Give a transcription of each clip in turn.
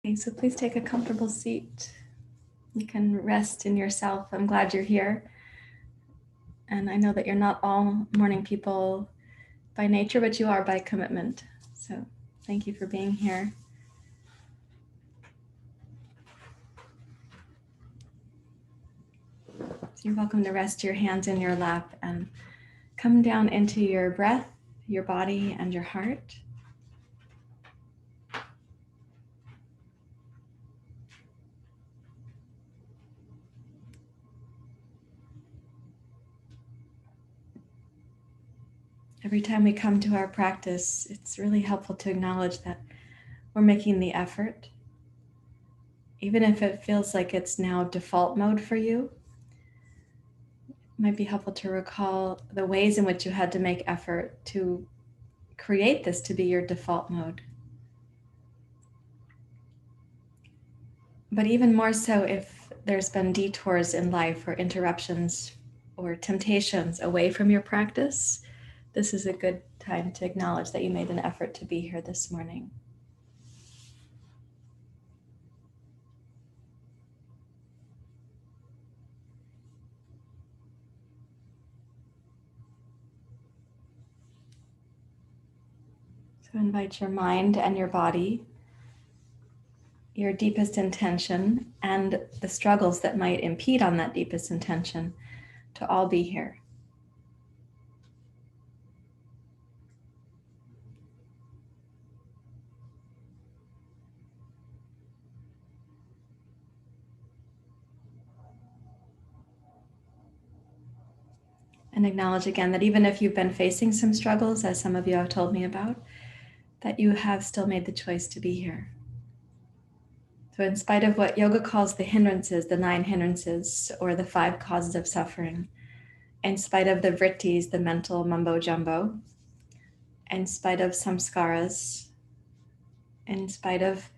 Okay, so please take a comfortable seat. You can rest in yourself. I'm glad you're here. And I know that you're not all morning people by nature, but you are by commitment. So thank you for being here. So you're welcome to rest your hands in your lap and come down into your breath, your body, and your heart. Every time we come to our practice, it's really helpful to acknowledge that we're making the effort. Even if it feels like it's now default mode for you, it might be helpful to recall the ways in which you had to make effort to create this to be your default mode. But even more so if there's been detours in life or interruptions or temptations away from your practice, this is a good time to acknowledge that you made an effort to be here this morning. So invite your mind and your body, your deepest intention, and the struggles that might impede on that deepest intention to all be here. And acknowledge again that even if you've been facing some struggles, as some of you have told me about, that you have still made the choice to be here. So in spite of what yoga calls the hindrances, the 9 hindrances, or the 5 causes of suffering, in spite of the vrittis, the mental mumbo jumbo, in spite of samskaras, in spite of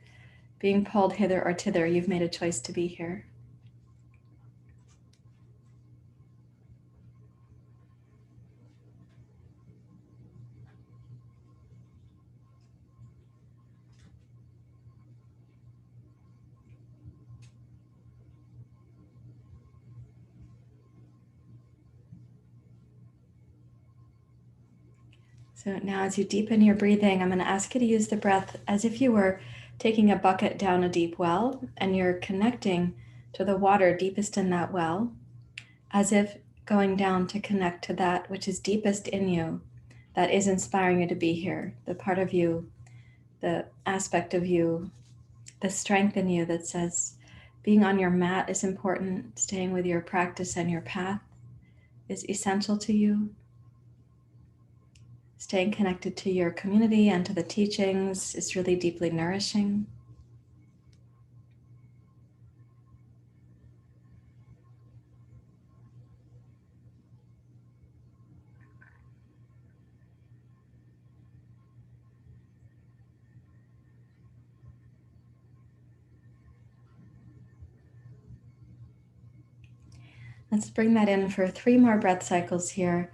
being pulled hither or thither, you've made a choice to be here. So now as you deepen your breathing, I'm going to ask you to use the breath as if you were taking a bucket down a deep well and you're connecting to the water deepest in that well, as if going down to connect to that which is deepest in you, that is inspiring you to be here, the part of you, the aspect of you, the strength in you that says being on your mat is important, staying with your practice and your path is essential to you. Staying connected to your community and to the teachings is really deeply nourishing. Let's bring that in for 3 more breath cycles here.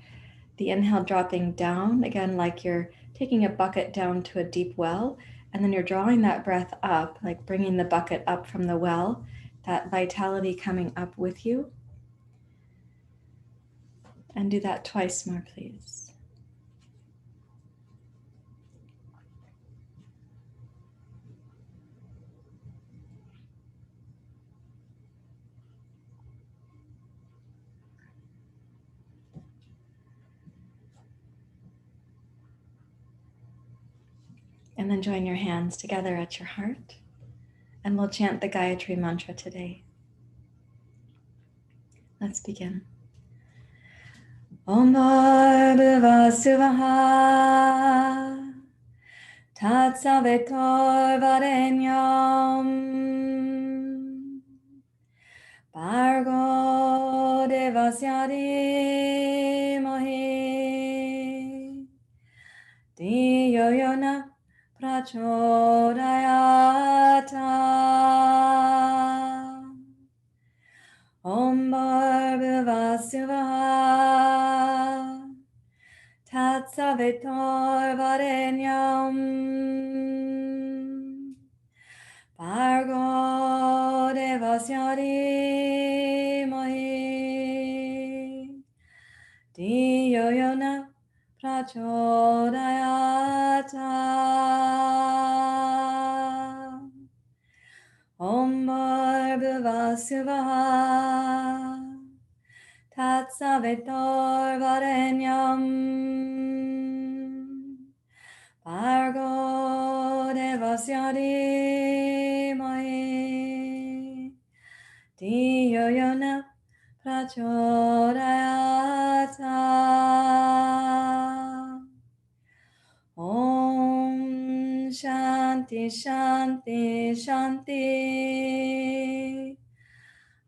The inhale dropping down, again, like you're taking a bucket down to a deep well, and then you're drawing that breath up, like bringing the bucket up from the well, that vitality coming up with you. And do that twice more, please. And then join your hands together at your heart, and we'll chant the Gayatri mantra today. Let's begin. Om Bhargava Suvaha Tat Savitor Varenyam Bhargo Devasya Dhimahi Dhiyo Yona Prachodayata. Om Bhargava Suvaha Tat Savitor Varenyam Bhargo vasyari mohi diyo yona prachodayata om bhurvasvaha tatsavitor varenyam Argo devasyari mohi diyo yona prachodayata Om Shanti Shanti Shanti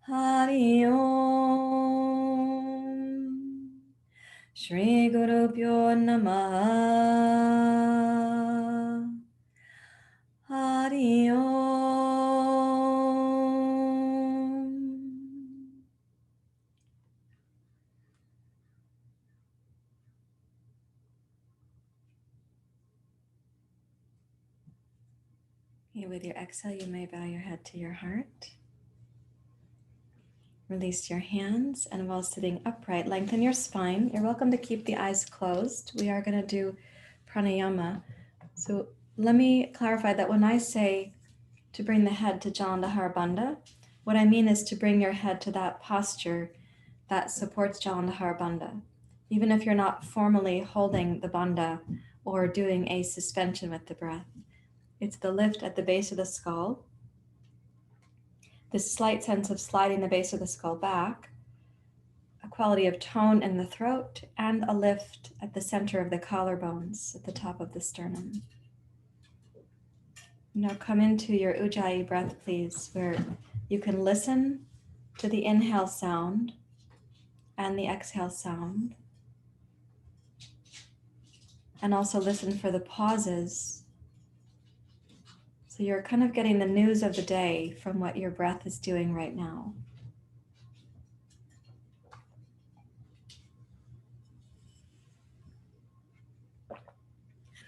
Hari Om Shri Guru Pyo Namaha Hari Om. With your exhale, you may bow your head to your heart. Release your hands, and while sitting upright, lengthen your spine. You're welcome to keep the eyes closed. We are going to do pranayama. So let me clarify that when I say to bring the head to Jalandhara Bandha, what I mean is to bring your head to that posture that supports Jalandhara Bandha. Even if you're not formally holding the bandha or doing a suspension with the breath, it's the lift at the base of the skull, this slight sense of sliding the base of the skull back, a quality of tone in the throat, and a lift at the center of the collarbones at the top of the sternum. Now come into your Ujjayi breath, please, where you can listen to the inhale sound and the exhale sound, and also listen for the pauses. So you're kind of getting the news of the day from what your breath is doing right now.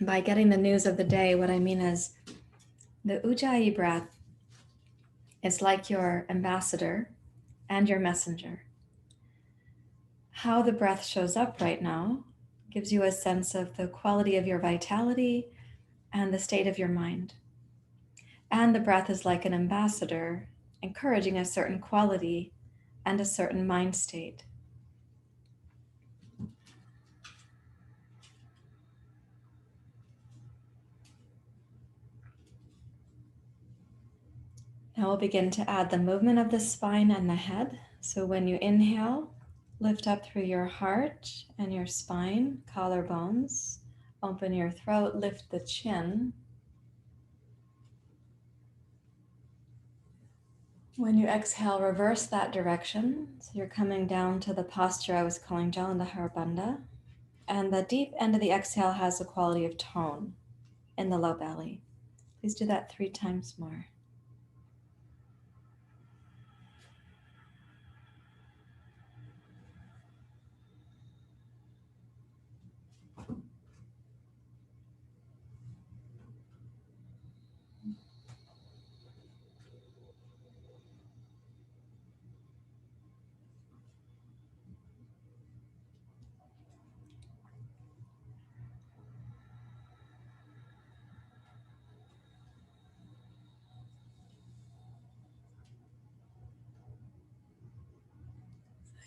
By getting the news of the day, what I mean is the Ujjayi breath is like your ambassador and your messenger. How the breath shows up right now gives you a sense of the quality of your vitality and the state of your mind. And the breath is like an ambassador, encouraging a certain quality and a certain mind state. Now we'll begin to add the movement of the spine and the head. So when you inhale, lift up through your heart and your spine, collarbones. Open your throat, lift the chin. When you exhale, reverse that direction. So you're coming down to the posture I was calling Jalandhara Bandha. And the deep end of the exhale has a quality of tone in the low belly. Please do that 3 times more.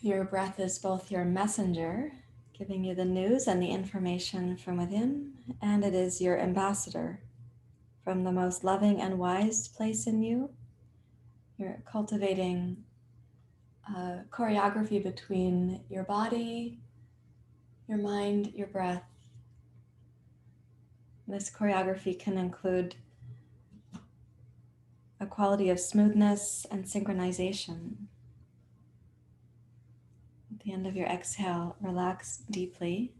Your breath is both your messenger, giving you the news and the information from within, and it is your ambassador from the most loving and wise place in you. You're cultivating a choreography between your body, your mind, your breath. This choreography can include a quality of smoothness and synchronization. At the end of your exhale, relax deeply.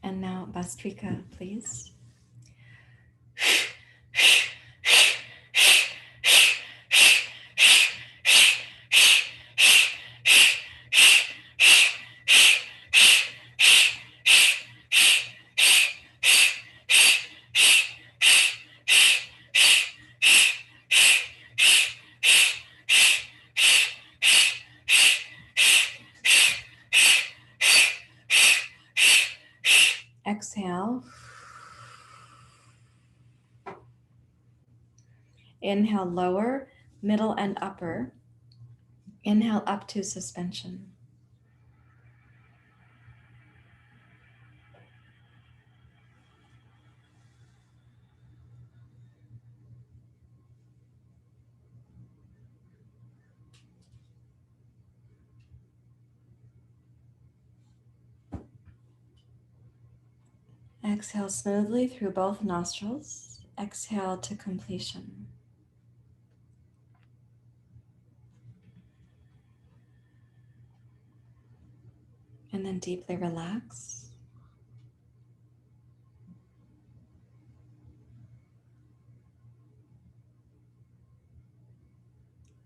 And now, bhastrika, please. exhale. Inhale, lower, middle, and upper. Inhale up to suspension. Exhale smoothly through both nostrils. Exhale to completion. And then deeply relax.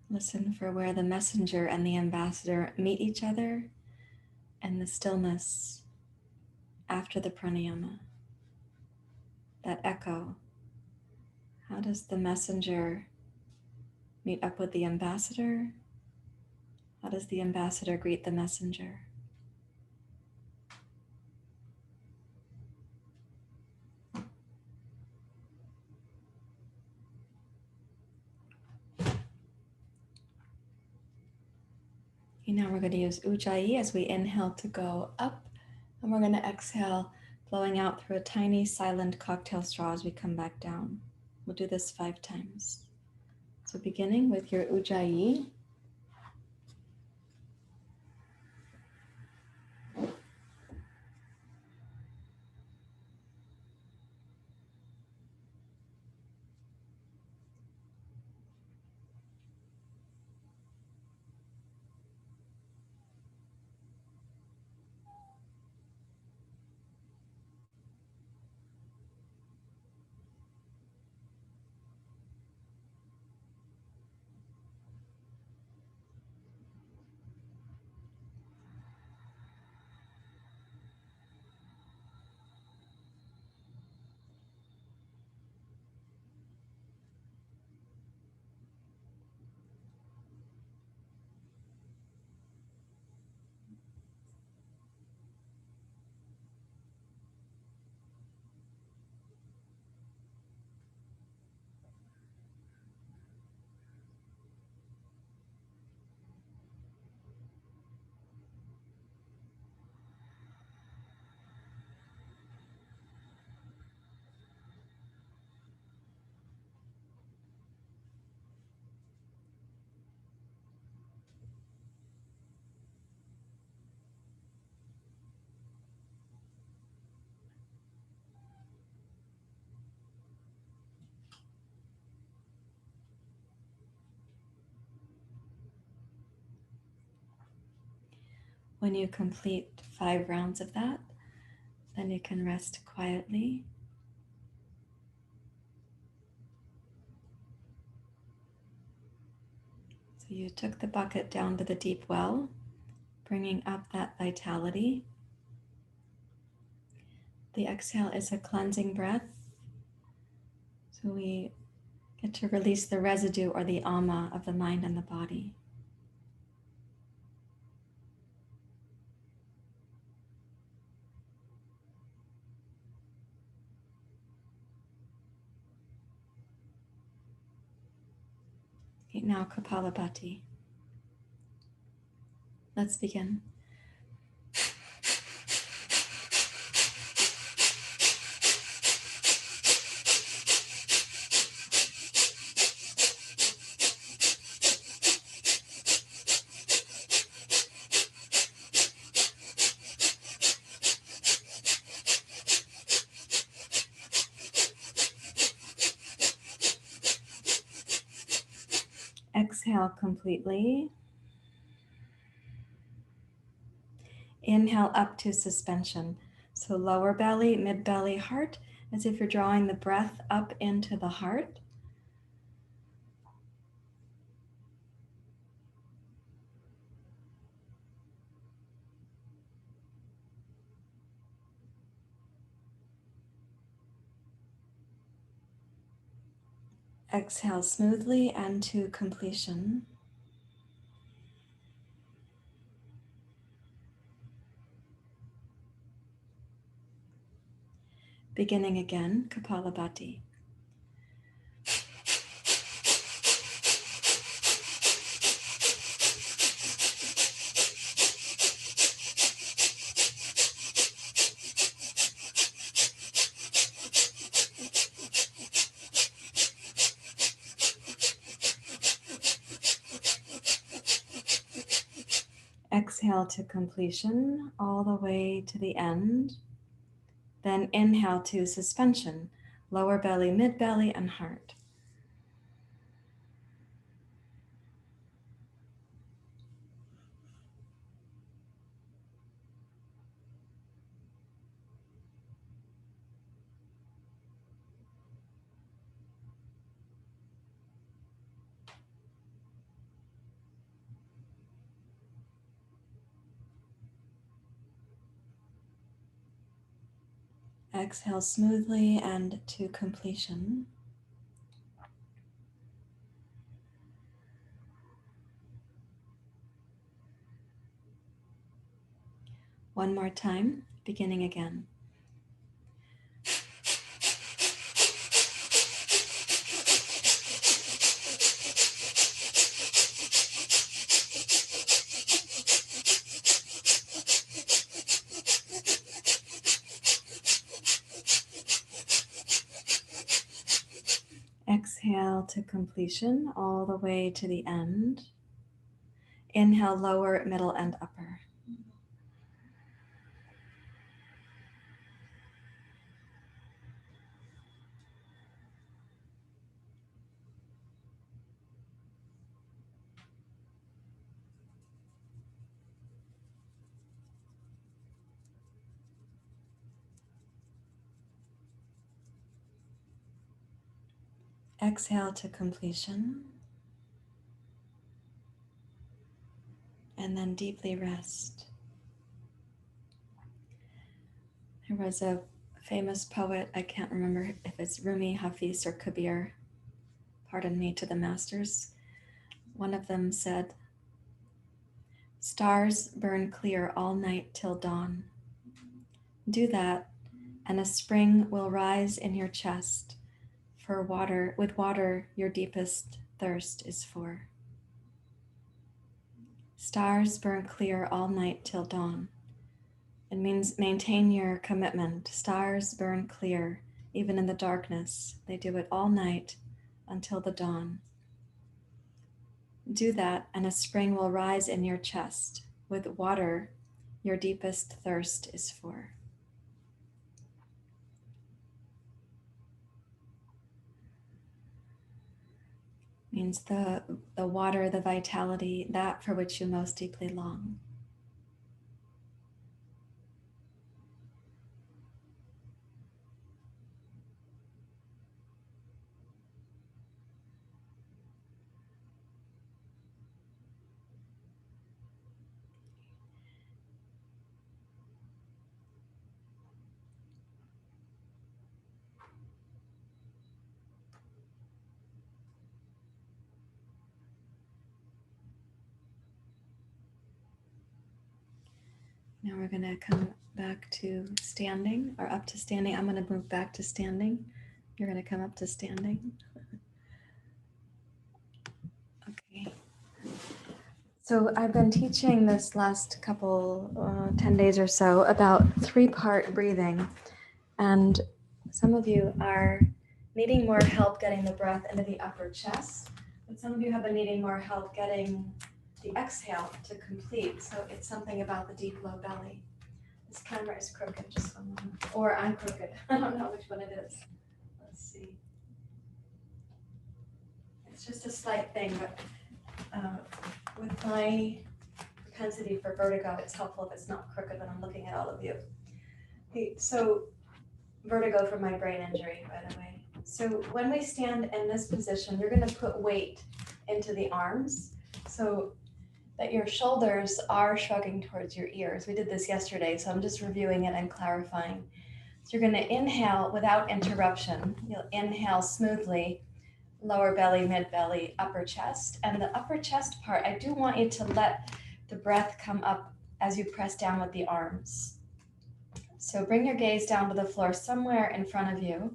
Listen for where the messenger and the ambassador meet each other and the stillness after the pranayama. That echo. How does the messenger meet up with the ambassador? How does the ambassador greet the messenger? Okay, now we're going to use Ujjayi as we inhale to go up, and we're going to exhale, blowing out through a tiny silent cocktail straw as we come back down. We'll do this 5 times. So beginning with your Ujjayi. When you complete 5 rounds of that, then you can rest quietly. So you took the bucket down to the deep well, bringing up that vitality. The exhale is a cleansing breath. So we get to release the residue or the ama of the mind and the body. Okay, now kappalabhati. Let's begin. Exhale completely. Inhale up to suspension. So lower belly, mid belly, heart, as if you're drawing the breath up into the heart. Exhale smoothly and to completion. Beginning again, kappalabhati. Exhale to completion, all the way to the end. Then inhale to suspension, lower belly, mid belly, and heart. Exhale smoothly and to completion. One more time, beginning again. Exhale to completion, all the way to the end. Inhale, lower, middle, and upper. Exhale to completion. And then deeply rest. There was a famous poet, I can't remember if it's Rumi, Hafiz, or Kabir, pardon me to the masters. One of them said, "Stars burn clear all night till dawn. Do that, and a spring will rise in your chest, for water, with water your deepest thirst is for." Stars burn clear all night till dawn. It means maintain your commitment. Stars burn clear, even in the darkness. They do it all night until the dawn. Do that, and a spring will rise in your chest. With water, your deepest thirst is for. Means the water, the vitality, that for which you most deeply long. Now we're going to come back to standing, or up to standing. I'm going to move back to standing. You're going to come up to standing. Okay. So I've been teaching this last couple, 10 days or so, about three-part breathing. And some of you are needing more help getting the breath into the upper chest, but some of you have been needing more help getting the exhale to complete. So it's something about the deep low belly. This camera is crooked, just one moment. Or I'm crooked. I don't know which one it is. Let's see. It's just a slight thing, but with my propensity for vertigo, it's helpful if it's not crooked when I'm looking at all of you. Okay, so vertigo from my brain injury, by the way. So when we stand in this position, you're going to put weight into the arms so that your shoulders are shrugging towards your ears. We did this yesterday, so I'm just reviewing it and clarifying. So you're going to inhale without interruption. You'll inhale smoothly, lower belly, mid belly, upper chest. And the upper chest part, I do want you to let the breath come up as you press down with the arms. So bring your gaze down to the floor somewhere in front of you.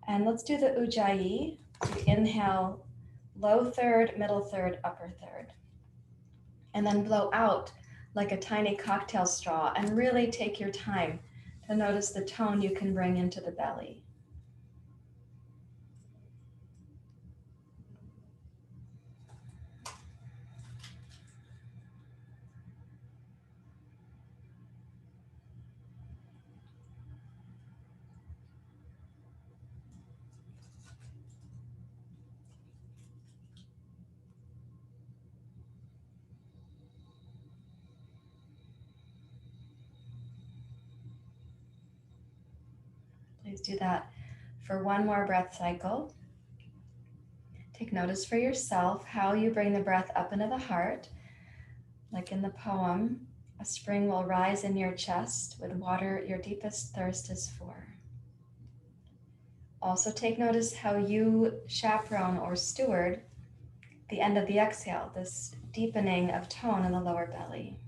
And let's do the Ujjayi. So inhale, low third, middle third, upper third. And then blow out like a tiny cocktail straw and really take your time to notice the tone you can bring into the belly. Please do that for one more breath cycle. Take notice for yourself how you bring the breath up into the heart. Like in the poem, a spring will rise in your chest with water your deepest thirst is for. Also take notice how you chaperone or steward the end of the exhale, this deepening of tone in the lower belly.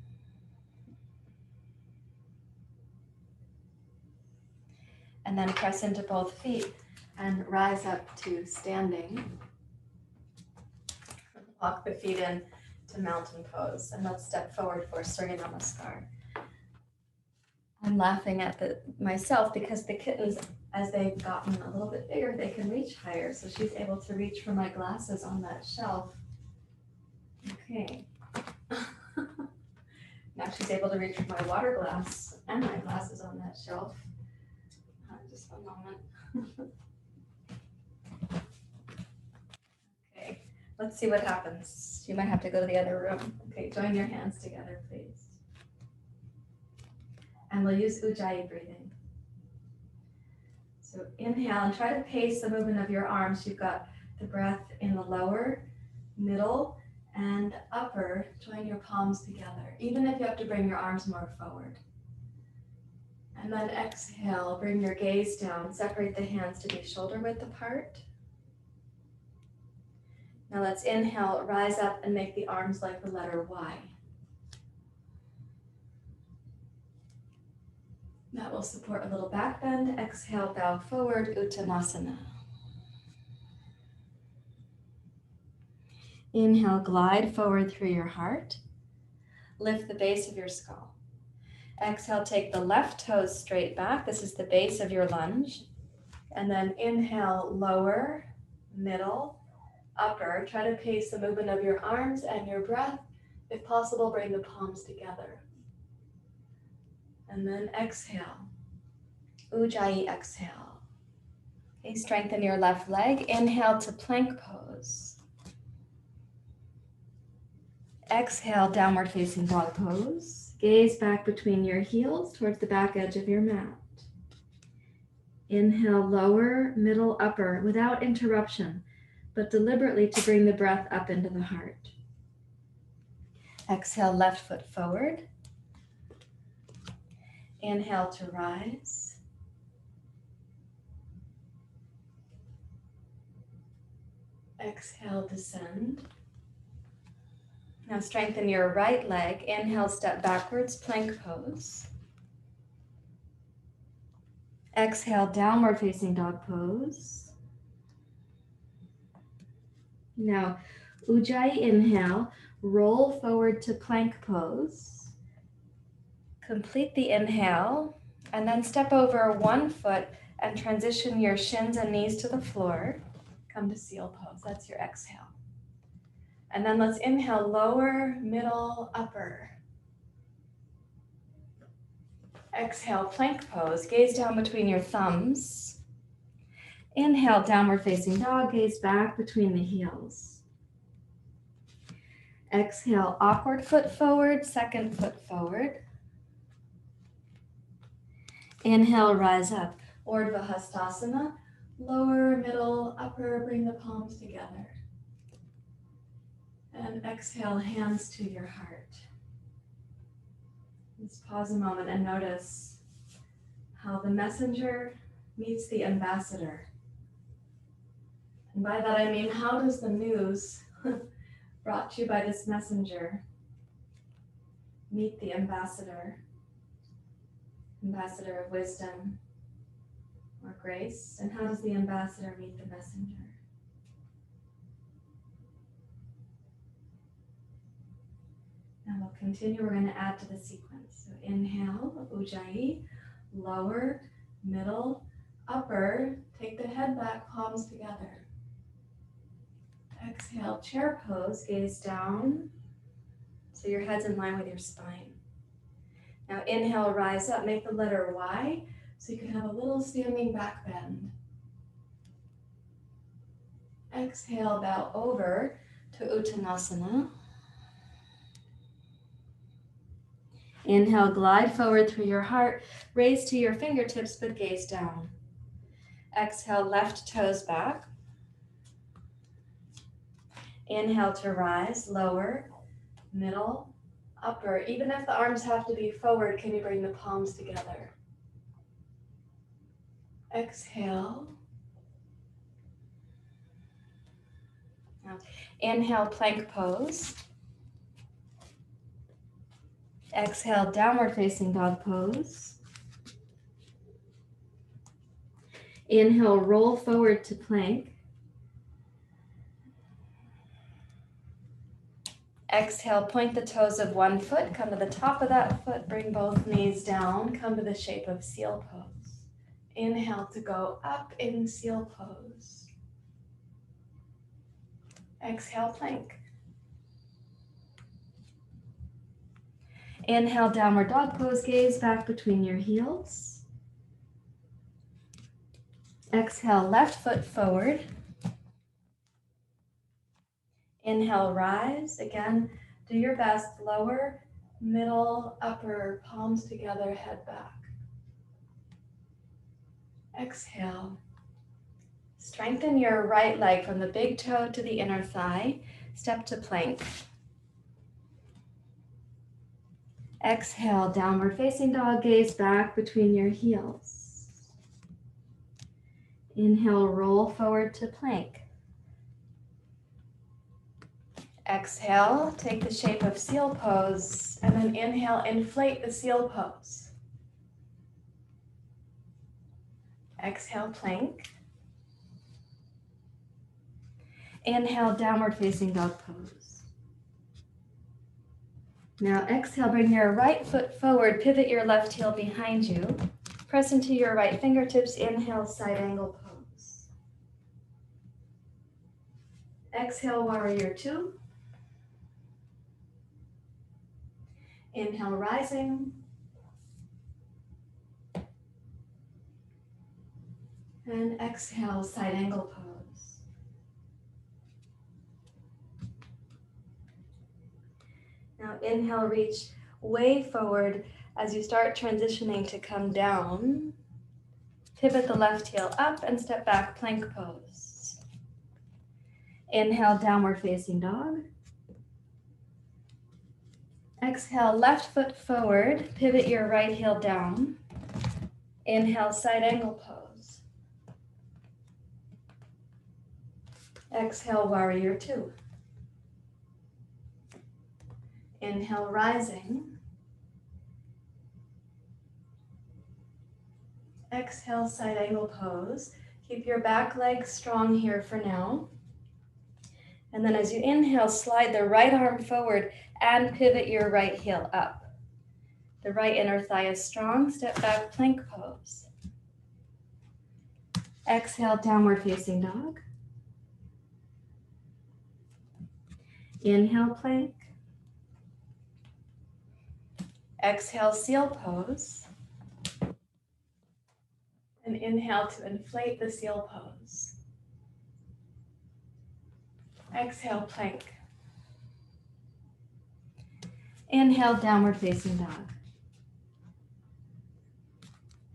And then press into both feet and rise up to standing. Walk the feet in to mountain pose. And let's step forward for Surya Namaskar. I'm laughing at myself because the kittens, as they've gotten a little bit bigger, they can reach higher. So she's able to reach for my glasses on that shelf. Okay. Now she's able to reach for my water glass and my glasses on that shelf. Just one moment. Okay, let's see what happens. You might have to go to the other room. Okay, join your hands together, please. And we'll use Ujjayi breathing. So inhale and try to pace the movement of your arms. You've got the breath in the lower, middle, and upper. Join your palms together, even if you have to bring your arms more forward. And then exhale, bring your gaze down. Separate the hands to be shoulder width apart. Now let's inhale, rise up and make the arms like the letter Y. That will support a little back bend. Exhale, bow forward, Uttanasana. Inhale, glide forward through your heart. Lift the base of your skull. Exhale, take the left toes straight back. This is the base of your lunge. And then inhale, lower, middle, upper. Try to pace the movement of your arms and your breath. If possible, bring the palms together. And then exhale. Ujjayi exhale. Okay, strengthen your left leg. Inhale to plank pose. Exhale, downward facing dog pose. Gaze back between your heels towards the back edge of your mat. Inhale, lower, middle, upper, without interruption, but deliberately to bring the breath up into the heart. Exhale, left foot forward. Inhale to rise. Exhale, descend. Now strengthen your right leg. Inhale, step backwards, plank pose. Exhale, downward facing dog pose. Now, Ujjayi inhale, roll forward to plank pose. Complete the inhale, and then step over one foot and transition your shins and knees to the floor. Come to seal pose, that's your exhale. And then let's inhale, lower, middle, upper. Exhale, plank pose. Gaze down between your thumbs. Inhale, downward facing dog. Gaze back between the heels. Exhale, awkward foot forward, second foot forward. Inhale, rise up. Urdhva Hastasana. Lower, middle, upper. Bring the palms together. And exhale, hands to your heart. Let's pause a moment and notice how the messenger meets the ambassador. And by that I mean, how does the news brought to you by this messenger meet the ambassador? ambassador of wisdom or grace? And how does the ambassador meet the messenger? And we'll continue. We're going to add to the sequence. So inhale, Ujjayi, lower, middle, upper. Take the head back, palms together. Exhale, chair pose, gaze down. So your head's in line with your spine. Now inhale, rise up, make the letter Y. So you can have a little standing back bend. Exhale, bow over to Uttanasana. Inhale, glide forward through your heart, raise to your fingertips, but gaze down. Exhale, left toes back. Inhale to rise, lower, middle, upper. Even if the arms have to be forward, can you bring the palms together? Exhale. Now, inhale, plank pose. Exhale, downward facing dog pose. Inhale, roll forward to plank. Exhale, point the toes of one foot, come to the top of that foot, bring both knees down, come to the shape of seal pose. Inhale to go up in seal pose. Exhale, plank. Inhale, downward dog pose, gaze back between your heels. Exhale, left foot forward. Inhale, rise. Again, do your best. Lower, middle, upper, palms together, head back. Exhale. Strengthen your right leg from the big toe to the inner thigh. Step to plank. Exhale, downward facing dog, gaze back between your heels. Inhale, roll forward to plank. Exhale, take the shape of seal pose, and then inhale, inflate the seal pose. Exhale, plank. Inhale, downward facing dog pose. Now exhale, bring your right foot forward, pivot your left heel behind you. Press into your right fingertips, inhale, side angle pose. Exhale, warrior two. Inhale, rising. And exhale, side angle pose. Now inhale, reach way forward as you start transitioning to come down. Pivot the left heel up and step back, plank pose. Inhale, downward facing dog. Exhale, left foot forward, pivot your right heel down. Inhale, side angle pose. Exhale, warrior two. Inhale, rising. Exhale, side angle pose. Keep your back leg strong here for now. And then as you inhale, slide the right arm forward and pivot your right heel up. The right inner thigh is strong. Step back, plank pose. Exhale, downward facing dog. Inhale, plank. Exhale, seal pose. And inhale to inflate the seal pose. Exhale, plank. Inhale, downward facing dog.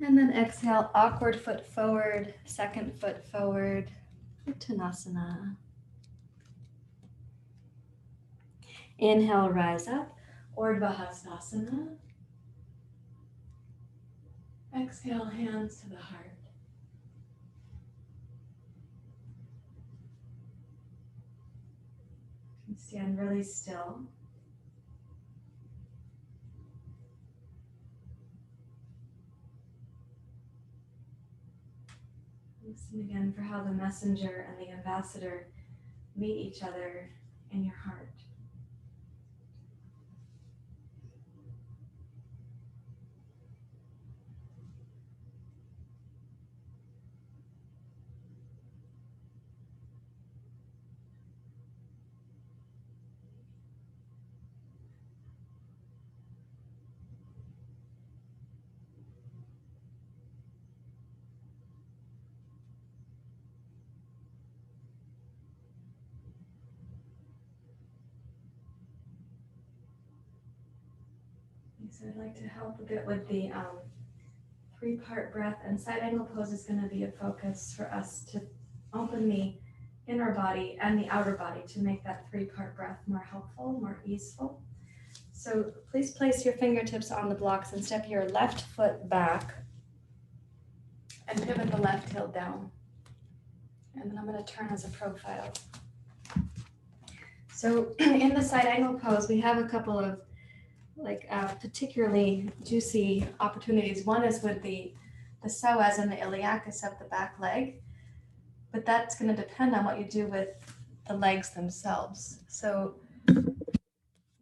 And then exhale, awkward foot forward, second foot forward, Uttanasana. Inhale, rise up, Urdhva Hastasana. Exhale, hands to the heart. Stand really still. And again, for how the messenger and the ambassador meet each other in your heart. So I'd like to help a bit with the three-part breath, and side angle pose is going to be a focus for us to open the inner body and the outer body to make that three-part breath more helpful, more easeful. So please place your fingertips on the blocks and step your left foot back and pivot the left heel down. And then I'm going to turn as a profile. So in the side angle pose, we have a couple of particularly juicy opportunities. One is with the psoas and the iliacus of the back leg, but that's going to depend on what you do with the legs themselves. So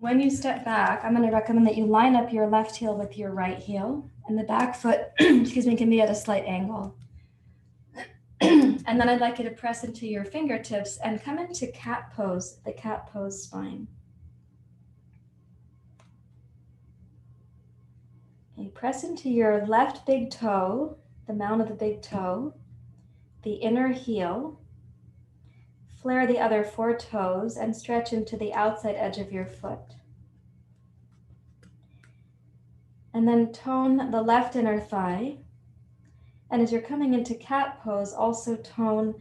when you step back, I'm going to recommend that you line up your left heel with your right heel, and the back foot, excuse me, can be at a slight angle. And then I'd like you to press into your fingertips and come into cat pose, the cat pose spine. You press into your left big toe, the mound of the big toe, the inner heel, flare the other four toes, and stretch into the outside edge of your foot. And then tone the left inner thigh. And as you're coming into cat pose, also tone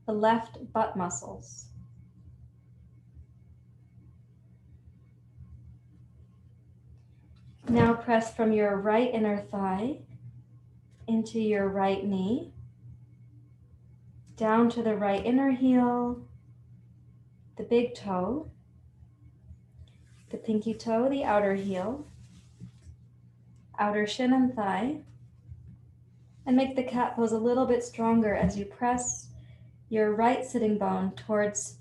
the left butt muscles. Now press from your right inner thigh into your right knee, down to the right inner heel, the big toe, the pinky toe, the outer heel, outer shin and thigh, and make the cat pose a little bit stronger as you press your right sitting bone towards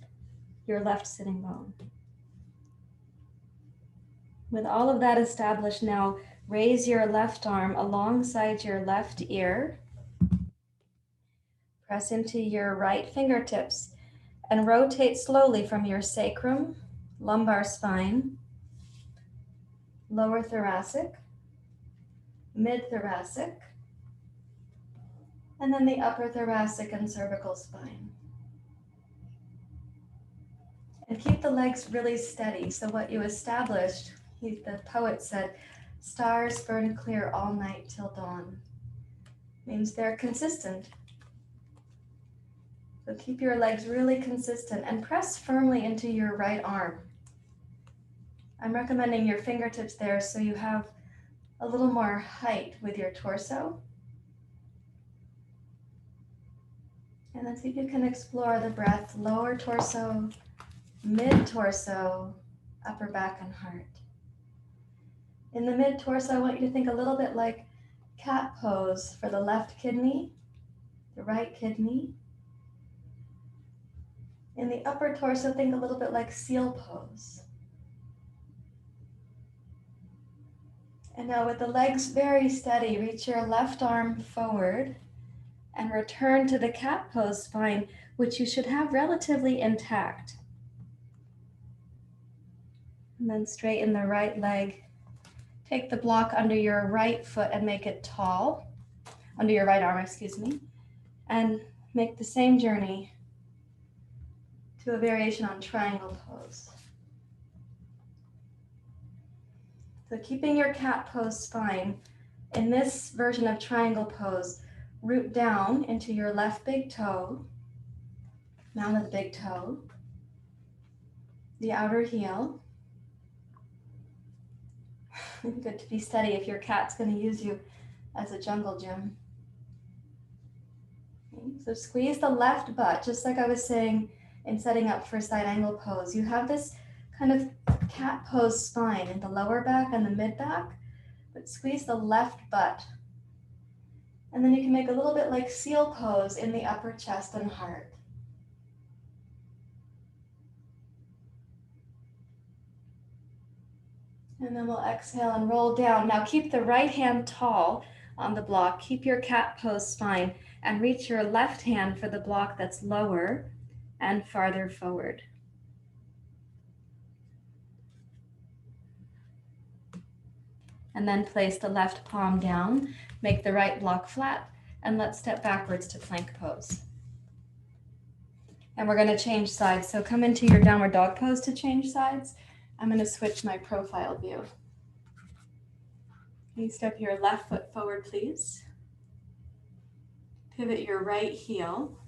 your left sitting bone. With all of that established now, raise your left arm alongside your left ear, press into your right fingertips, and rotate slowly from your sacrum, lumbar spine, lower thoracic, mid-thoracic, and then the upper thoracic and cervical spine. And keep the legs really steady. So what you established, the poet said, stars burn clear all night till dawn. Means they're consistent. So keep your legs really consistent and press firmly into your right arm. I'm recommending your fingertips there so you have a little more height with your torso. And then see if you can explore the breath, lower torso, mid-torso, upper back and heart. In the mid-torso, I want you to think a little bit like cat pose for the left kidney, the right kidney. In the upper torso, think a little bit like seal pose. And now with the legs very steady, reach your left arm forward and return to the cat pose spine, which you should have relatively intact. And then straighten the right leg. Take the block under your right foot and make it tall, under your right arm, excuse me, and make the same journey to a variation on triangle pose. So keeping your cat pose spine, in this version of triangle pose, root down into your left big toe, mound of the big toe, the outer heel. Good to be steady if your cat's going to use you as a jungle gym. Okay, so squeeze the left butt, just like I was saying in setting up for side angle pose. You have this kind of cat pose spine in the lower back and the mid back, but squeeze the left butt. And then you can make a little bit like seal pose in the upper chest and heart. And then we'll exhale and roll down. Now keep the right hand tall on the block. Keep your cat pose spine and reach your left hand for the block that's lower and farther forward. And then place the left palm down, make the right block flat, and let's step backwards to plank pose. And we're going to change sides. So come into your downward dog pose to change sides. I'm going to switch my profile view. You step your left foot forward, please. Pivot your right heel.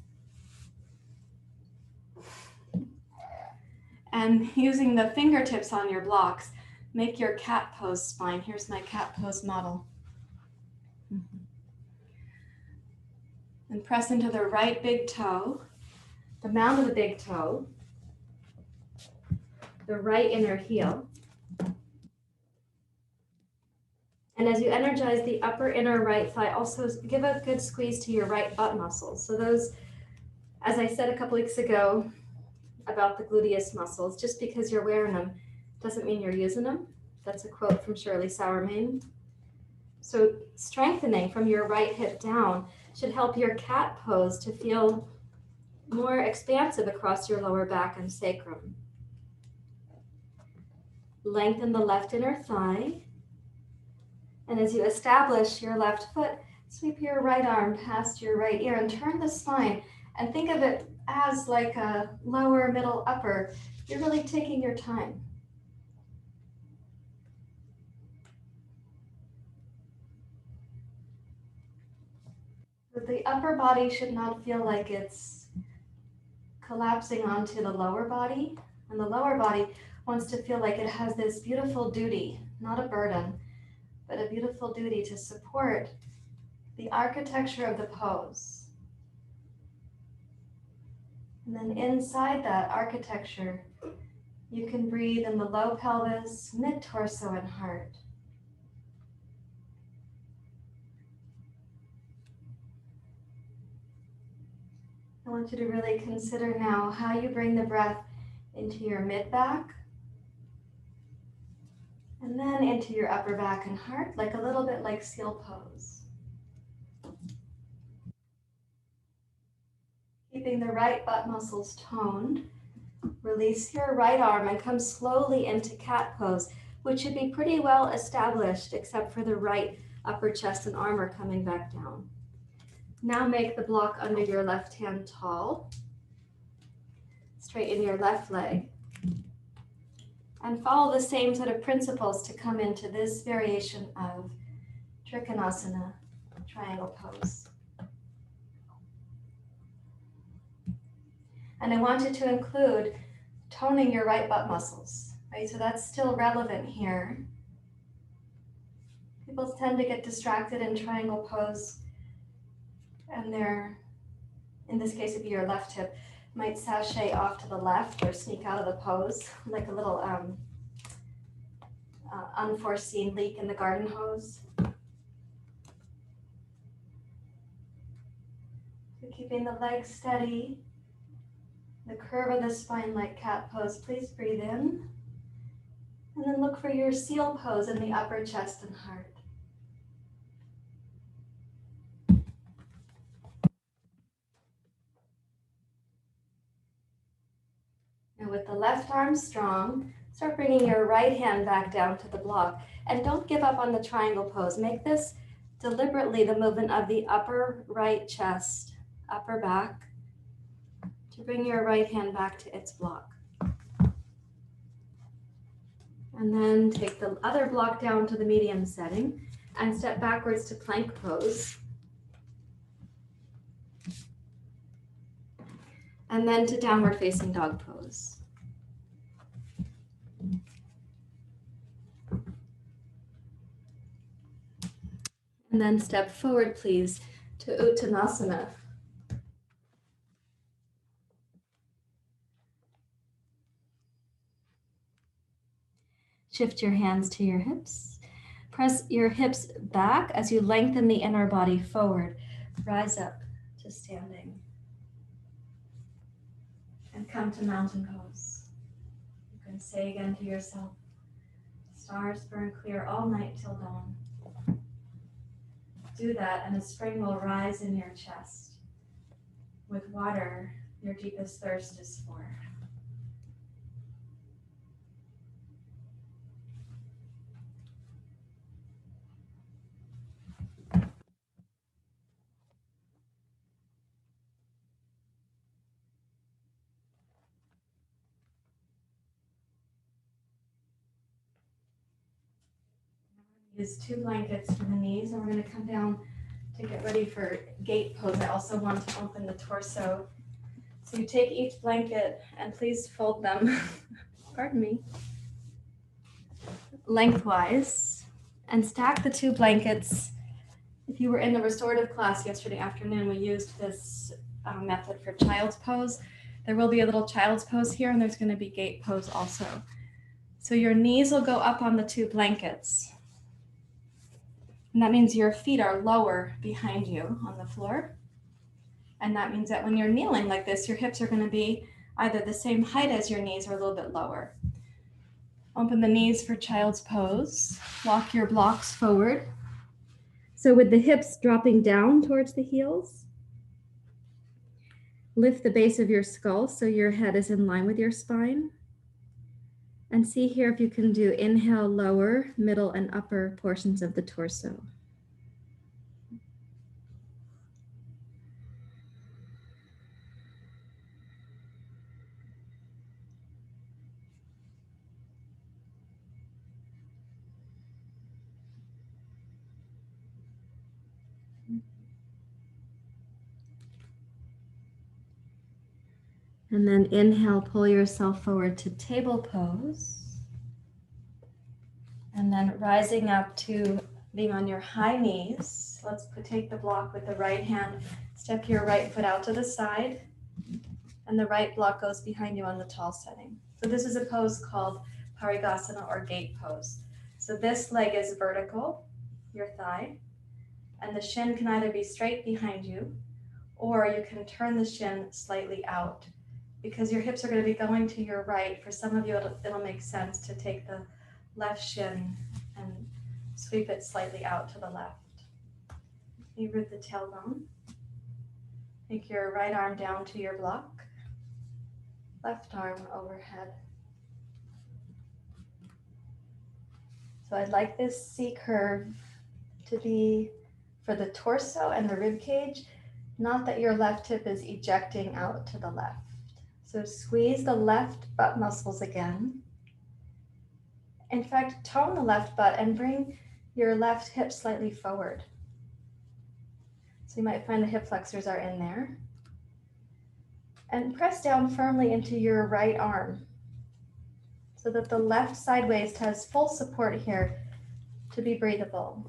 And using the fingertips on your blocks, make your cat pose spine. Here's my cat pose model. And press into the right big toe, the mound of the big toe, the right inner heel. And as you energize the upper inner right thigh, also give a good squeeze to your right butt muscles. So those, as I said a couple weeks ago about the gluteus muscles, just because you're wearing them doesn't mean you're using them. That's a quote from Shirley Sauermain. So strengthening from your right hip down should help your cat pose to feel more expansive across your lower back and sacrum. Lengthen the left inner thigh. And as you establish your left foot, sweep your right arm past your right ear and turn the spine and think of it as like a lower, middle, upper. You're really taking your time. But the upper body should not feel like it's collapsing onto the lower body. And the lower body wants to feel like it has this beautiful duty, not a burden, but a beautiful duty to support the architecture of the pose. And then inside that architecture, you can breathe in the low pelvis, mid-torso, and heart. I want you to really consider now how you bring the breath into your mid-back, and then into your upper back and heart, like a little bit like seal pose. Keeping the right butt muscles toned, release your right arm and come slowly into cat pose, which should be pretty well established except for the right upper chest and arm are coming back down. Now make the block under your left hand tall. Straighten your left leg. And follow the same set of principles to come into this variation of trikonasana, triangle pose. And I want you to include toning your right butt muscles, right? So that's still relevant here. People tend to get distracted in triangle pose, and they're, in this case, it'd be your left hip, might sashay off to the left or sneak out of the pose, like a little unforeseen leak in the garden hose. So keeping the legs steady, the curve of the spine like cat pose. Please breathe in. And then look for your seal pose in the upper chest and heart. Now with the left arm strong, start bringing your right hand back down to the block. And don't give up on the triangle pose. Make this deliberately the movement of the upper right chest, upper back, to bring your right hand back to its block. And then take the other block down to the medium setting and step backwards to plank pose. And then to downward facing dog pose. And then step forward, please, to Uttanasana. Shift your hands to your hips. Press your hips back as you lengthen the inner body forward. Rise up to standing. And come to mountain pose. You can say again to yourself, stars burn clear all night till dawn. Do that and a spring will rise in your chest. With water, your deepest thirst is for. Use 2 blankets for the knees, and we're going to come down to get ready for gate pose. I also want to open the torso. So you take each blanket and please fold them, pardon me, lengthwise, and stack the 2 blankets. If you were in the restorative class yesterday afternoon, we used this method for child's pose. There will be a little child's pose here, and there's going to be gate pose also. So your knees will go up on the 2 blankets. And that means your feet are lower behind you on the floor. And that means that when you're kneeling like this, your hips are going to be either the same height as your knees or a little bit lower. Open the knees for child's pose. Walk your blocks forward. So with the hips dropping down towards the heels, lift the base of your skull so your head is in line with your spine. And see here if you can do inhale, lower, middle, and upper portions of the torso. And then inhale, pull yourself forward to table pose. And then rising up to being on your high knees. Let's take the block with the right hand. Step your right foot out to the side. And the right block goes behind you on the tall setting. So this is a pose called parigasana or gate pose. So this leg is vertical, your thigh. And the shin can either be straight behind you, or you can turn the shin slightly out. Because your hips are going to be going to your right, for some of you it'll make sense to take the left shin and sweep it slightly out to the left. You root the tailbone. Take your right arm down to your block, left arm overhead. So I'd like this C curve to be for the torso and the rib cage, not that your left hip is ejecting out to the left. So squeeze the left butt muscles again. In fact, tone the left butt and bring your left hip slightly forward. So you might find the hip flexors are in there. And press down firmly into your right arm so that the left side waist has full support here to be breathable.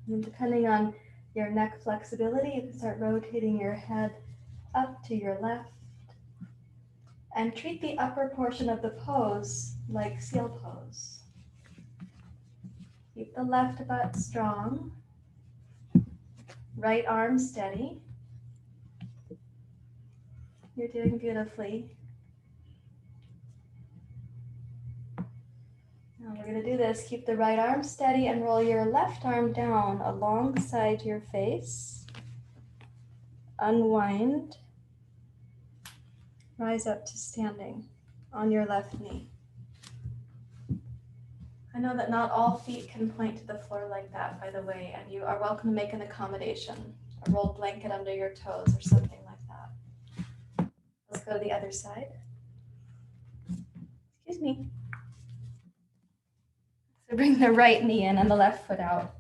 And depending on your neck flexibility, you can start rotating your head up to your left. And treat the upper portion of the pose like seal pose. Keep the left butt strong. Right arm steady. You're doing beautifully. Now we're going to do this. Keep the right arm steady and roll your left arm down alongside your face. Unwind. Rise up to standing on your left knee. I know that not all feet can point to the floor like that, by the way, and you are welcome to make an accommodation, a rolled blanket under your toes or something like that. Let's go to the other side. Excuse me. So bring the right knee in and the left foot out.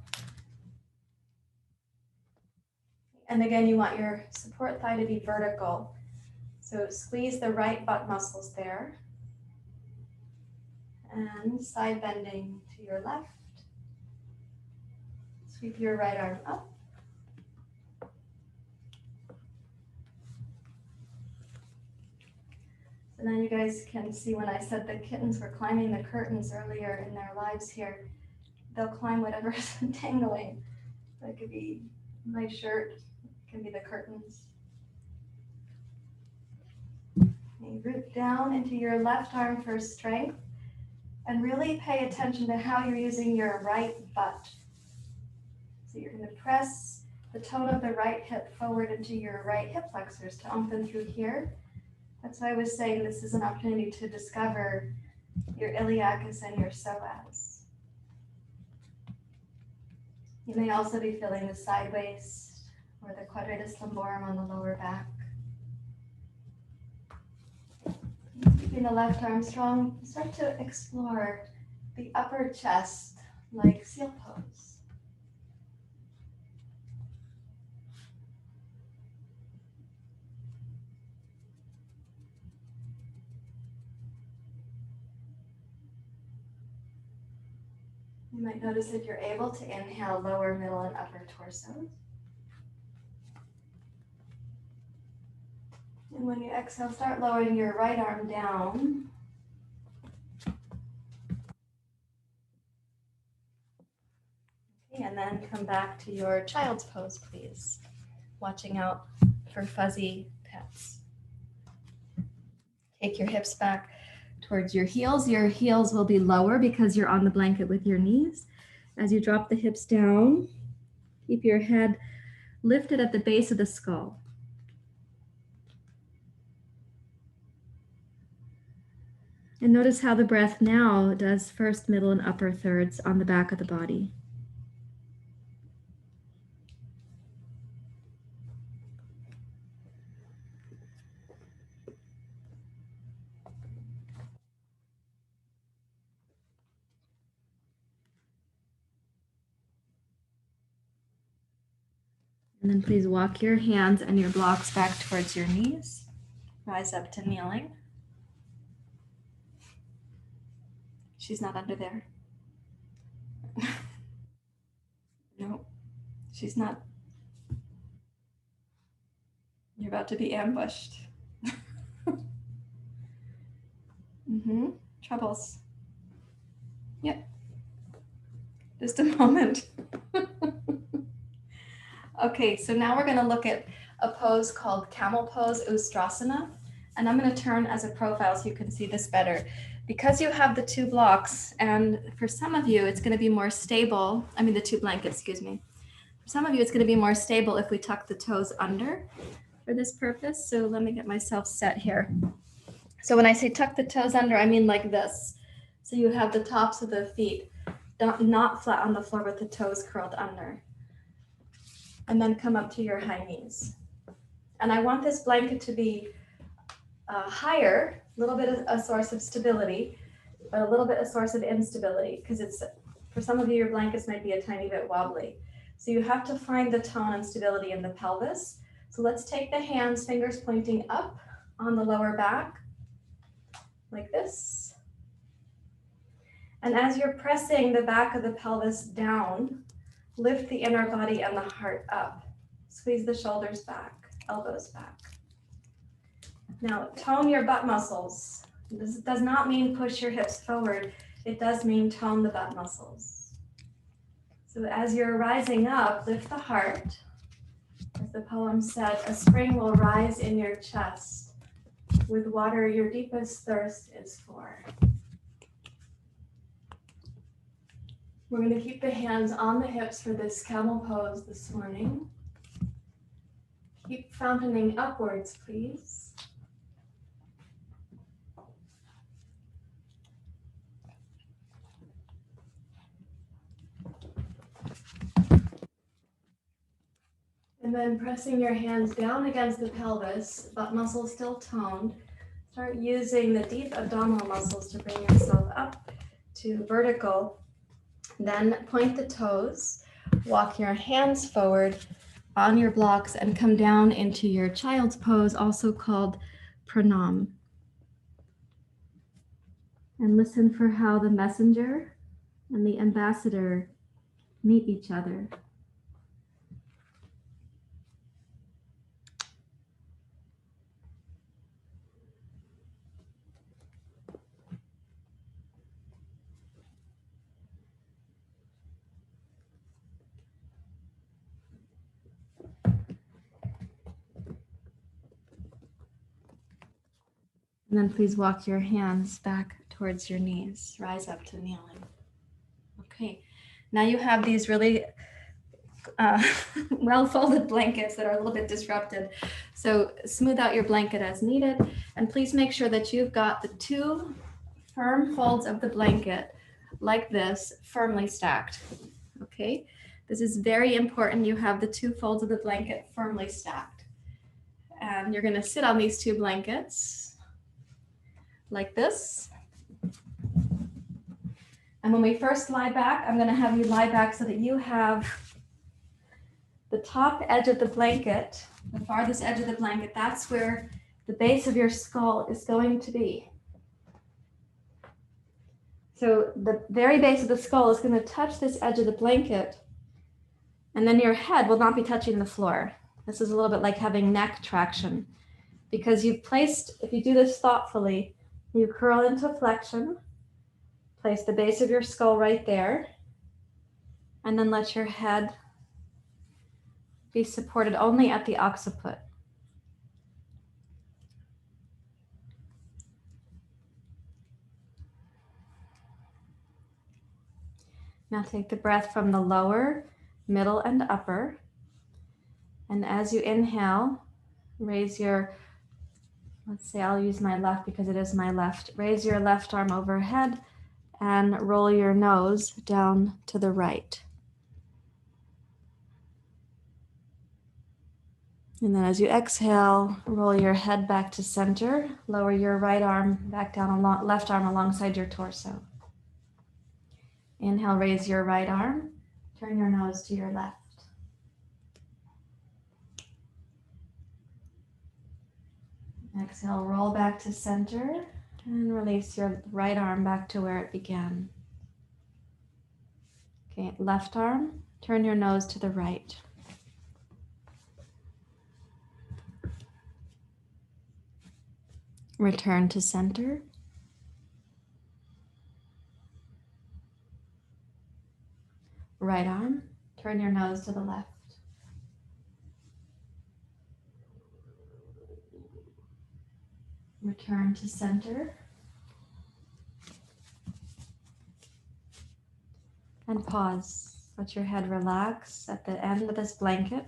And again, you want your support thigh to be vertical. So squeeze the right butt muscles there. And side bending to your left. Sweep your right arm up. So now you guys can see when I said the kittens were climbing the curtains earlier in their lives here, they'll climb whatever's dangling. That could be my shirt, it could be the curtains. You root down into your left arm for strength and really pay attention to how you're using your right butt. So you're going to press the toe of the right hip forward into your right hip flexors to open through here. That's why I was saying this is an opportunity to discover your iliacus and your psoas. You may also be feeling the side waist or the quadratus lumborum on the lower back. Keeping the left arm strong, start to explore the upper chest like seal pose. You might notice if you're able to inhale lower, middle, and upper torsos. And when you exhale, start lowering your right arm down. Okay, and then come back to your child's pose, please. Watching out for fuzzy pets. Take your hips back towards your heels. Your heels will be lower because you're on the blanket with your knees. As you drop the hips down, keep your head lifted at the base of the skull. And notice how the breath now does first, middle, and upper thirds on the back of the body. And then please walk your hands and your blocks back towards your knees. Rise up to kneeling. She's not under there. No, she's not. You're about to be ambushed. Troubles. Yep. Just a moment. Okay, so now we're going to look at a pose called camel pose, ustrasana. And I'm going to turn as a profile so you can see this better. Because you have the two blocks, and for some of you, it's going to be more stable. I mean, the two blankets, excuse me. For some of you, it's going to be more stable if we tuck the toes under for this purpose. So let me get myself set here. So when I say tuck the toes under, I mean like this. So you have the tops of the feet not flat on the floor with the toes curled under. And then come up to your high knees. And I want this blanket to be higher, a little bit of a source of stability, but a little bit a source of instability, because it's, for some of you, your blankets might be a tiny bit wobbly. So you have to find the tone and stability in the pelvis. So let's take the hands, fingers pointing up on the lower back, like this. And as you're pressing the back of the pelvis down, lift the inner body and the heart up. Squeeze the shoulders back, elbows back. Now, tone your butt muscles. This does not mean push your hips forward. It does mean tone the butt muscles. So as you're rising up, lift the heart. As the poem said, a spring will rise in your chest. With water your deepest thirst is for. We're going to keep the hands on the hips for this camel pose this morning. Keep fountaining upwards, please. And then pressing your hands down against the pelvis, butt muscles still toned. Start using the deep abdominal muscles to bring yourself up to vertical. Then point the toes, walk your hands forward on your blocks and come down into your child's pose, also called pranayama. And listen for how the messenger and the ambassador meet each other. And then please walk your hands back towards your knees. Rise up to kneeling. Okay. Now you have these really well-folded blankets that are a little bit disrupted. So smooth out your blanket as needed. And please make sure that you've got the two firm folds of the blanket like this, firmly stacked. Okay. This is very important. You have the two folds of the blanket firmly stacked. And you're going to sit on these two blankets like this. And when we first lie back, I'm going to have you lie back so that you have the top edge of the blanket, the farthest edge of the blanket, that's where the base of your skull is going to be. So the very base of the skull is going to touch this edge of the blanket, and then your head will not be touching the floor. This is a little bit like having neck traction, because you've placed, if you do this thoughtfully, you curl into flexion, place the base of your skull right there, and then let your head be supported only at the occiput. Now take the breath from the lower, middle, and upper. And as you inhale, raise your, let's say I'll use my left because it is my left. Raise your left arm overhead and roll your nose down to the right. And then as you exhale, roll your head back to center. Lower your right arm back down, left arm alongside your torso. Inhale, raise your right arm. Turn your nose to your left. Exhale, roll back to center and release your right arm back to where it began. Okay, left arm, turn your nose to the right. Return to center. Right arm, turn your nose to the left. Return to center. And pause. Let your head relax at the end of this blanket.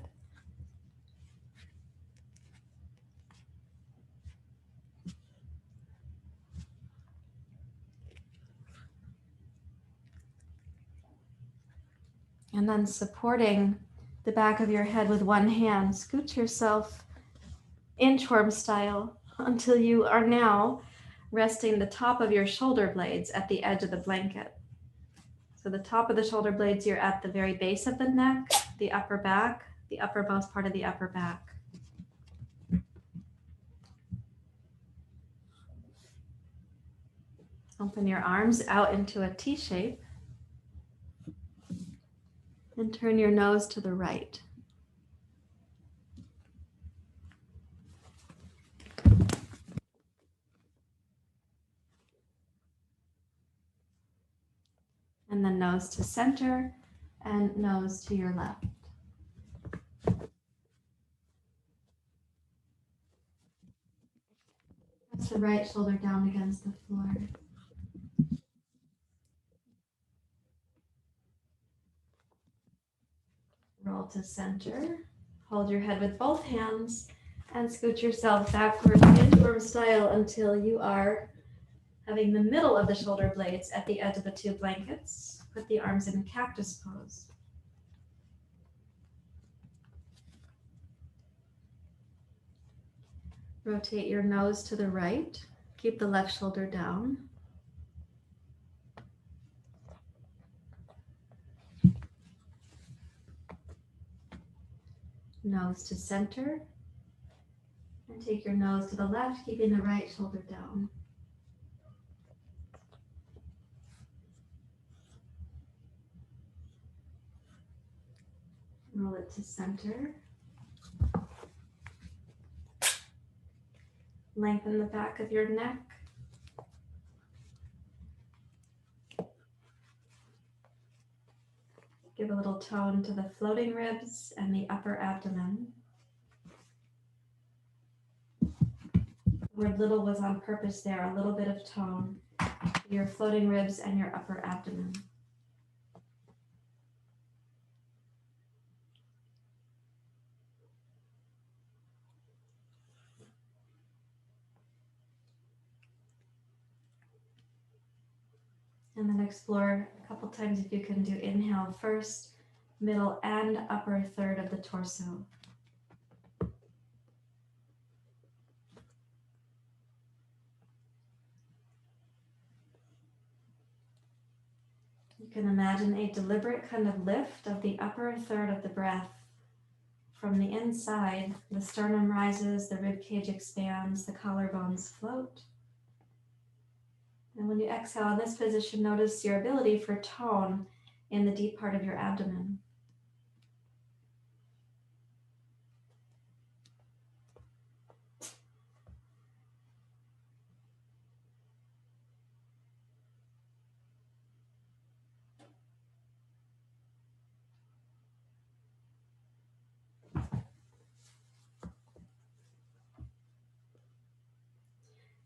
And then supporting the back of your head with one hand, scoot yourself inchworm style until you are now resting the top of your shoulder blades at the edge of the blanket. So the top of the shoulder blades, you're at the very base of the neck, the upper back, the uppermost part of the upper back. Open your arms out into a T shape and turn your nose to the right. And then nose to center and nose to your left. Press the right shoulder down against the floor. Roll to center. Hold your head with both hands and scoot yourself backwards inchworm style until you are having the middle of the shoulder blades at the edge of the two blankets. Put the arms in cactus pose. Rotate your nose to the right. Keep the left shoulder down. Nose to center. And take your nose to the left, keeping the right shoulder down. Roll it to center. Lengthen the back of your neck. Give a little tone to the floating ribs and the upper abdomen. The word little was on purpose there, a little bit of tone, your floating ribs and your upper abdomen. And then explore a couple times if you can do inhale first, middle and upper third of the torso. You can imagine a deliberate kind of lift of the upper third of the breath. From the inside, the sternum rises, the rib cage expands, the collarbones float. And when you exhale in this position, notice your ability for tone in the deep part of your abdomen.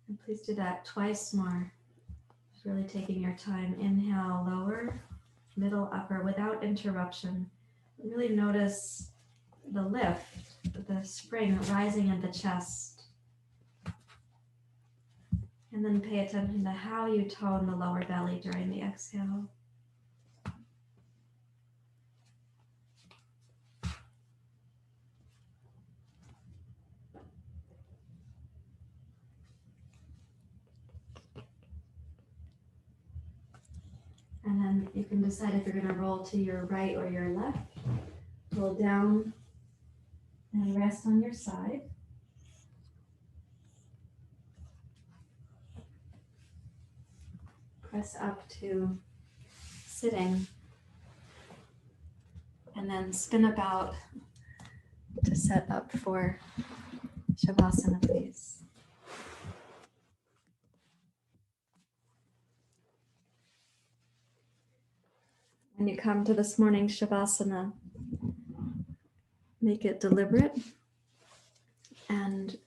And please do that twice more. Just really taking your time. Inhale, lower, middle, upper, without interruption. Really notice the lift, the spring rising in the chest. And then pay attention to how you tone the lower belly during the exhale. And then you can decide if you're going to roll to your right or your left. Roll down and rest on your side. Press up to sitting. And then spin about to set up for Shavasana, please. When you come to this morning's Shavasana, make it deliberate and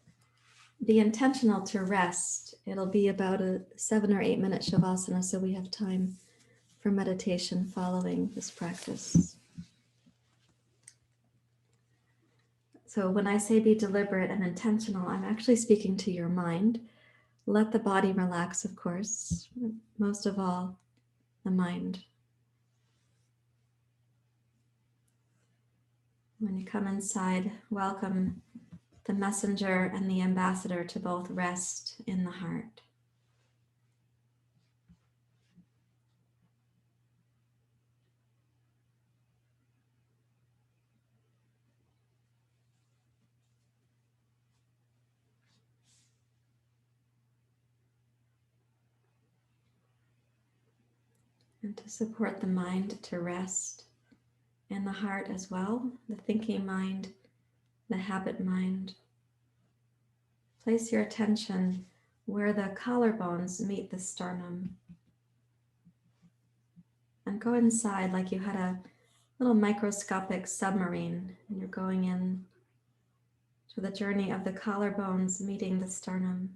be intentional to rest. It'll be about a 7 or 8 minute Shavasana, so we have time for meditation following this practice. So when I say be deliberate and intentional, I'm actually speaking to your mind. Let the body relax, of course, most of all, the mind. When you come inside, welcome the messenger and the ambassador to both rest in the heart. And to support the mind to rest in the heart as well, the thinking mind, the habit mind. Place your attention where the collarbones meet the sternum. And go inside like you had a little microscopic submarine and you're going in to the journey of the collarbones meeting the sternum.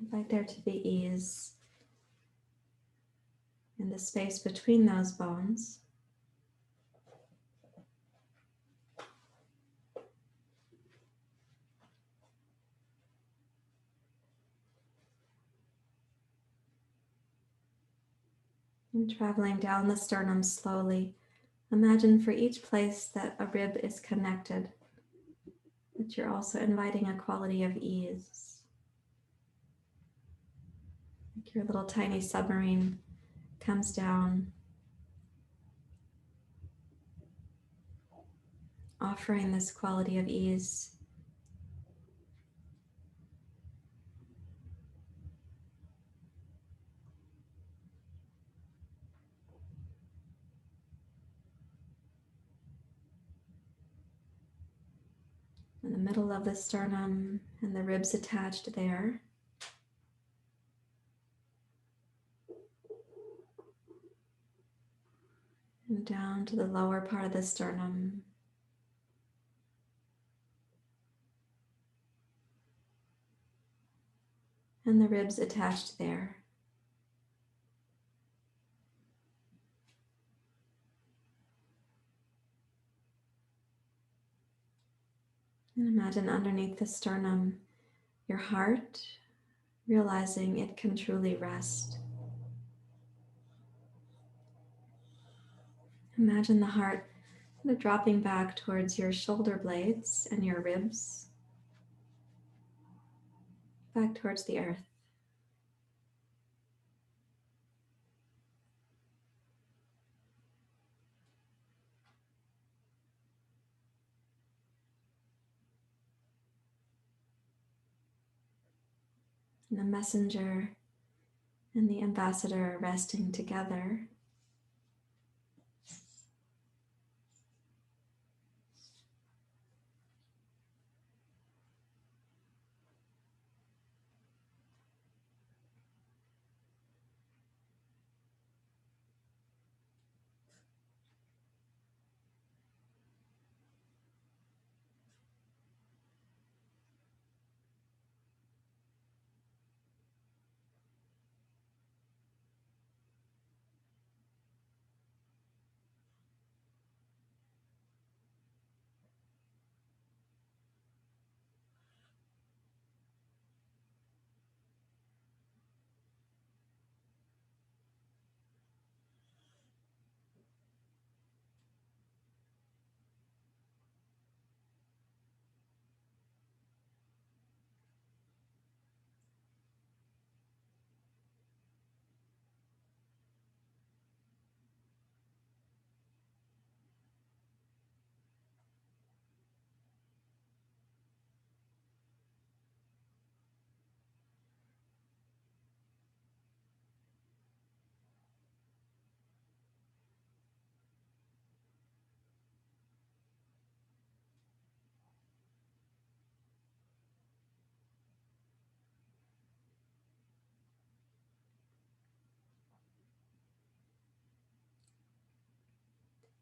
Invite there to be ease in the space between those bones. And traveling down the sternum slowly, imagine for each place that a rib is connected, that you're also inviting a quality of ease. Like your little tiny submarine comes down, offering this quality of ease. In the middle of the sternum and the ribs attached there. And down to the lower part of the sternum. and the ribs attached there. And imagine underneath the sternum, your heart, realizing it can truly rest. Imagine the heart dropping back towards your shoulder blades and your ribs, back towards the earth. And the messenger and the ambassador are resting together.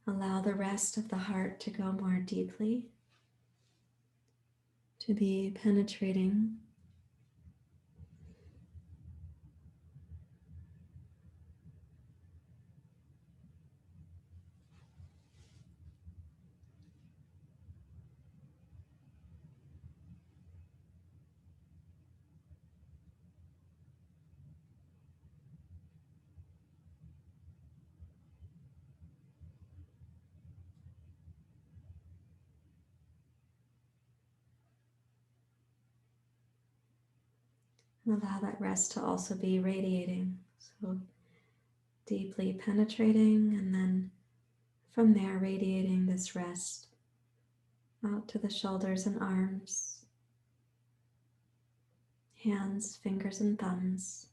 Allow the rest of the heart to go more deeply, to be penetrating. And allow that rest to also be radiating. So deeply penetrating, and then from there radiating this rest out to the shoulders and arms, hands, fingers, and thumbs.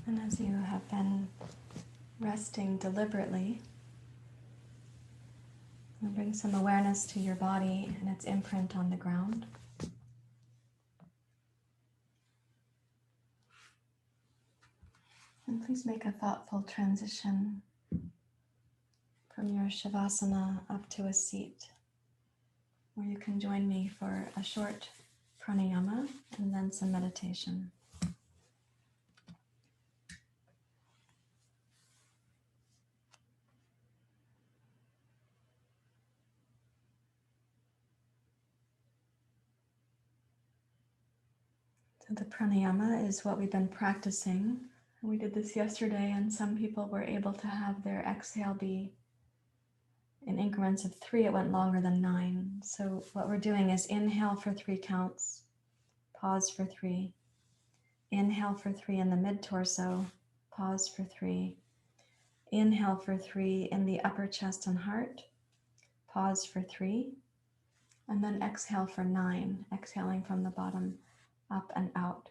And as you have been resting deliberately, we'll bring some awareness to your body and its imprint on the ground. And please make a thoughtful transition from your shavasana up to a seat, or you can join me for a short pranayama and then some meditation. So the pranayama is what we've been practicing. We did this yesterday, and some people were able to have their exhale be in increments of 3. It went longer than 9. So what we're doing is inhale for 3 counts, pause for 3, inhale for 3 in the mid-torso, pause for 3, inhale for 3 in the upper chest and heart, pause for 3, and then exhale for 9, exhaling from the bottom up and out.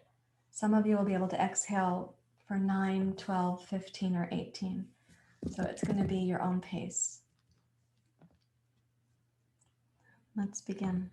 Some of you will be able to exhale for 9, 12, 15, or 18. So it's going to be your own pace. Let's begin.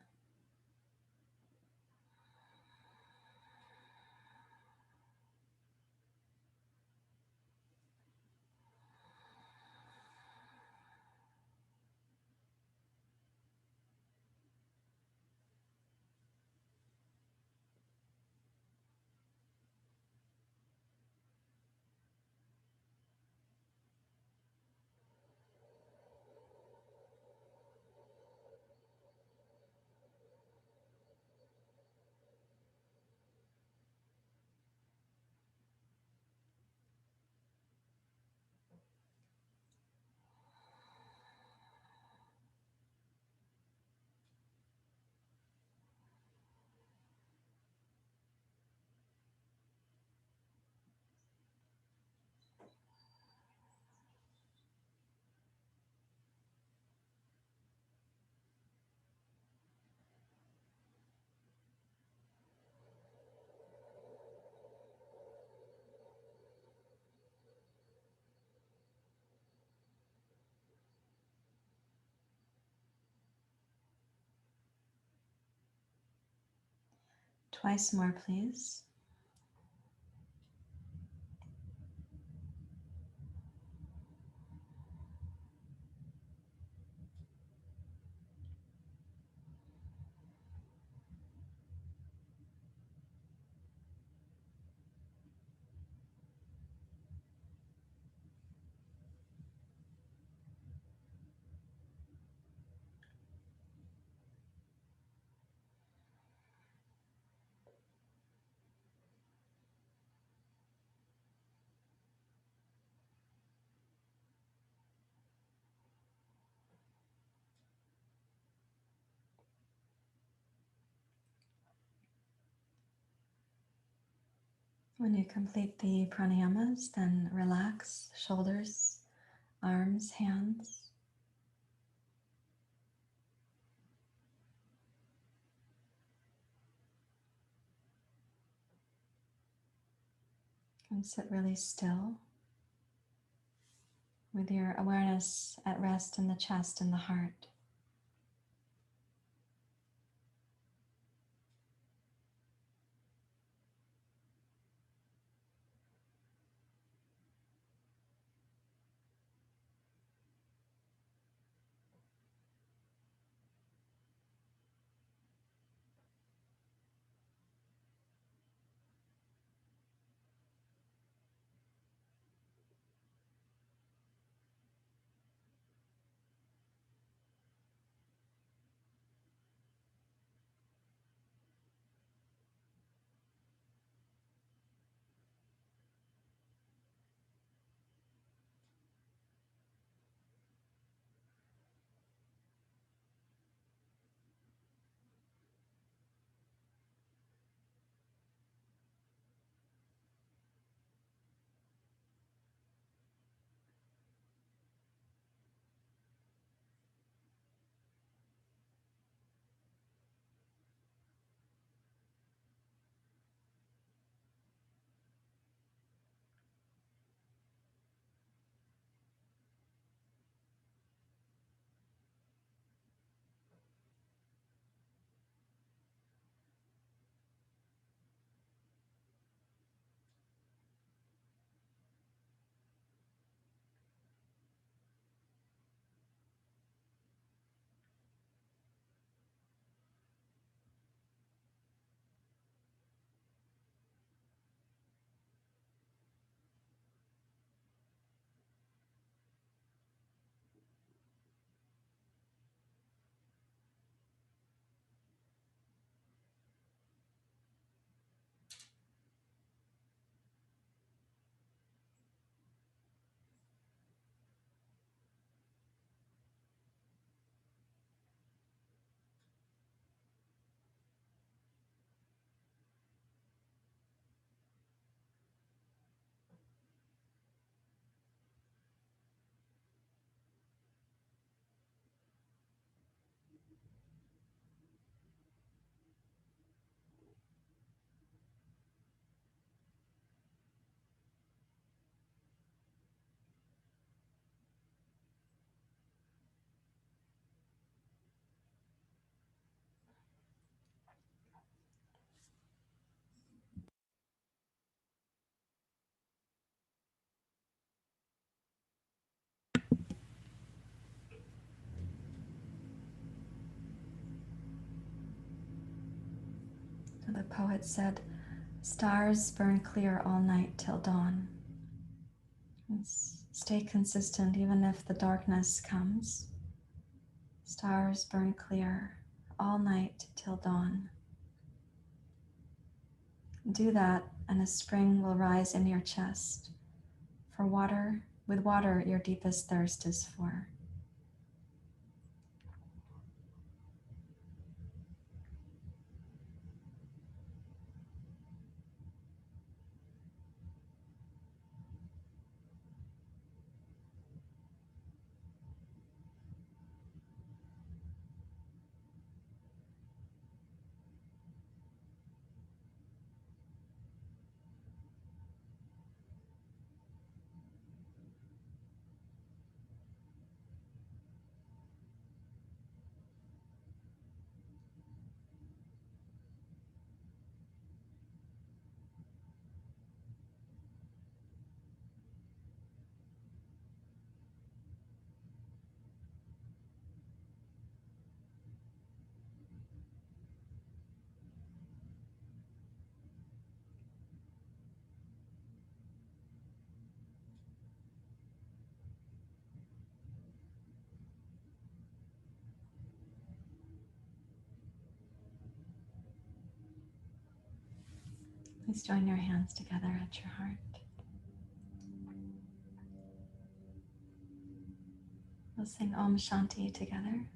Twice more, please. When you complete the pranayamas, then relax shoulders, arms, hands. And sit really still with your awareness at rest in the chest and the heart. The poet said, "Stars burn clear all night till dawn." Stay consistent even if the darkness comes. Stars burn clear all night till dawn. Do that, and a spring will rise in your chest. For water, with water, your deepest thirst is for. Please join your hands together at your heart. We'll sing Om Shanti together.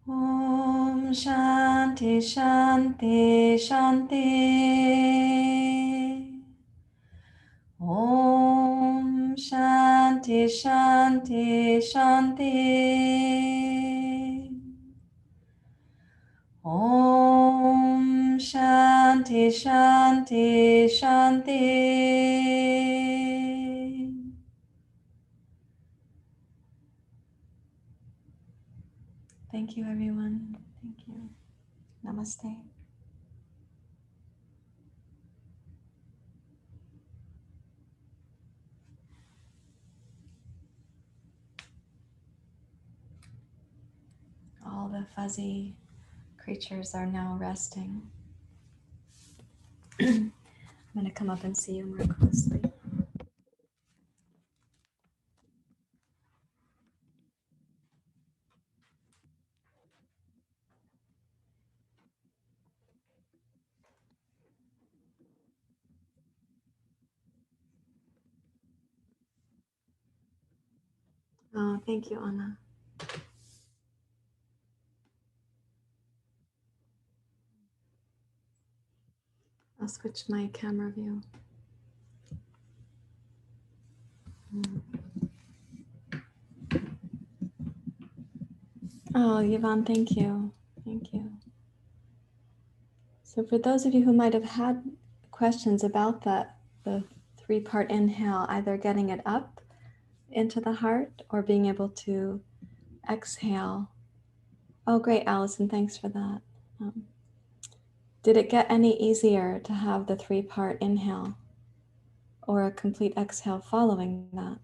Om Shanti Shanti Shanti. Om Shanti Shanti Shanti. Om Shanti Shanti Shanti. Thank you, everyone. Thank you. Namaste. All the fuzzy creatures are now resting. I'm going to come up and see you more closely. Oh, thank you, Anna. I'll switch my camera view. Oh, Yvonne, thank you. Thank you. So for those of you who might have had questions about that, the 3-part inhale, either getting it up into the heart or being able to exhale. Oh, great, Allison, thanks for that. Did it get any easier to have the 3-part inhale or a complete exhale following that?